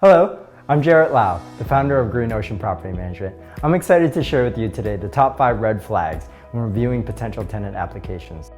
Hello, I'm Jarrett Lau, the founder of Green Ocean Property Management. I'm excited to share with you today the top 5 red flags when reviewing potential tenant applications.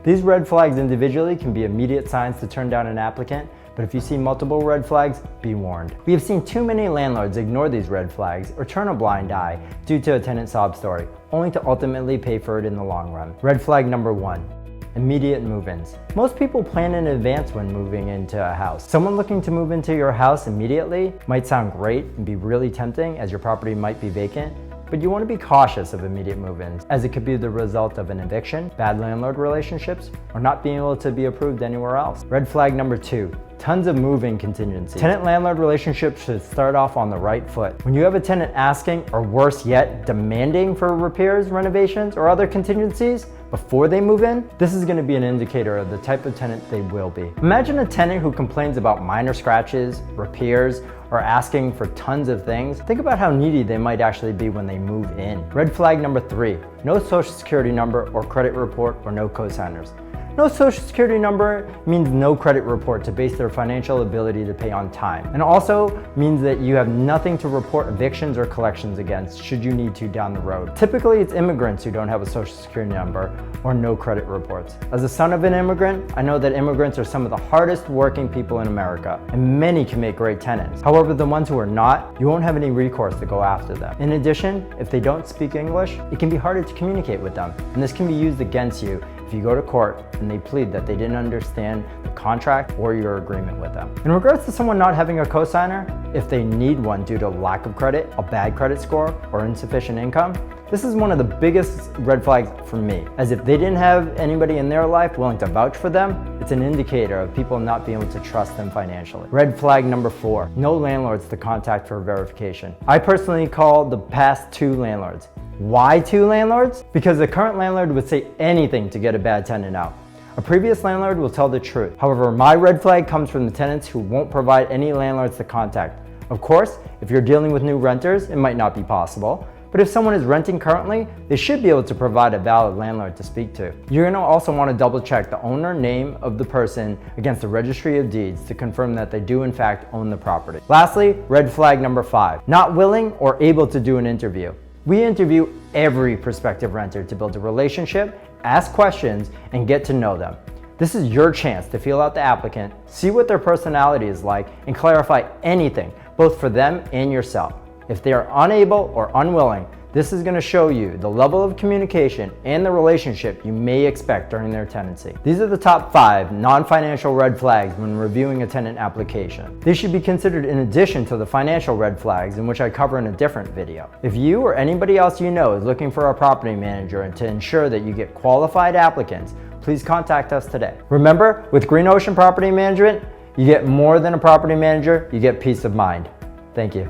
These red flags individually can be immediate signs to turn down an applicant, but if you see multiple red flags, be warned. We have seen too many landlords ignore these red flags or turn a blind eye due to a tenant sob story, only to ultimately pay for it in the long run. Red flag number 1. Immediate move-ins. Most people plan in advance when moving into a house. Someone looking to move into your house immediately might sound great and be really tempting, as your property might be vacant, but you want to be cautious of immediate move-ins, as it could be the result of an eviction, bad landlord relationships, or not being able to be approved anywhere else. Red flag number 2. Tons of move-in contingency. Tenant-landlord relationships should start off on the right foot. When you have a tenant asking, or worse yet, demanding for repairs, renovations, or other contingencies before they move in, this is going to be an indicator of the type of tenant they will be. Imagine a tenant who complains about minor scratches, repairs, or asking for tons of things. Think about how needy they might actually be when they move in. Red flag number 3. No social security number or credit report, or no cosigners. No social security number means no credit report to base their financial ability to pay on time, and also means that you have nothing to report evictions or collections against should you need to down the road. Typically, it's immigrants who don't have a social security number or no credit reports. As a son of an immigrant, I know that immigrants are some of the hardest working people in America, and many can make great tenants. However, the ones who are not, you won't have any recourse to go after them. In addition, if they don't speak English, it can be harder to communicate with them, and this can be used against you if you go to court and they plead that they didn't understand the contract or your agreement with them. In regards to someone not having a cosigner, if they need one due to lack of credit, a bad credit score, or insufficient income, this is one of the biggest red flags for me, as if they didn't have anybody in their life willing to vouch for them, it's an indicator of people not being able to trust them financially. Red flag number 4, no landlords to contact for verification. I personally call the past 2 landlords. Why 2 landlords? Because the current landlord would say anything to get a bad tenant out. A previous landlord will tell the truth. However, my red flag comes from the tenants who won't provide any landlords to contact. Of course, if you're dealing with new renters, it might not be possible. But if someone is renting currently, they should be able to provide a valid landlord to speak to. You're going to also want to double check the owner name of the person against the registry of deeds to confirm that they do in fact own the property. Lastly, red flag number 5, not willing or able to do an interview. We interview every prospective renter to build a relationship, ask questions, and get to know them. This is your chance to feel out the applicant, see what their personality is like, and clarify anything, both for them and yourself. If they are unable or unwilling, this is going to show you the level of communication and the relationship you may expect during their tenancy. These are the top 5 non-financial red flags when reviewing a tenant application. These should be considered in addition to the financial red flags, in which I cover in a different video. If you or anybody else you know is looking for a property manager and to ensure that you get qualified applicants, please contact us today. Remember, with Green Ocean Property Management, you get more than a property manager, you get peace of mind. Thank you.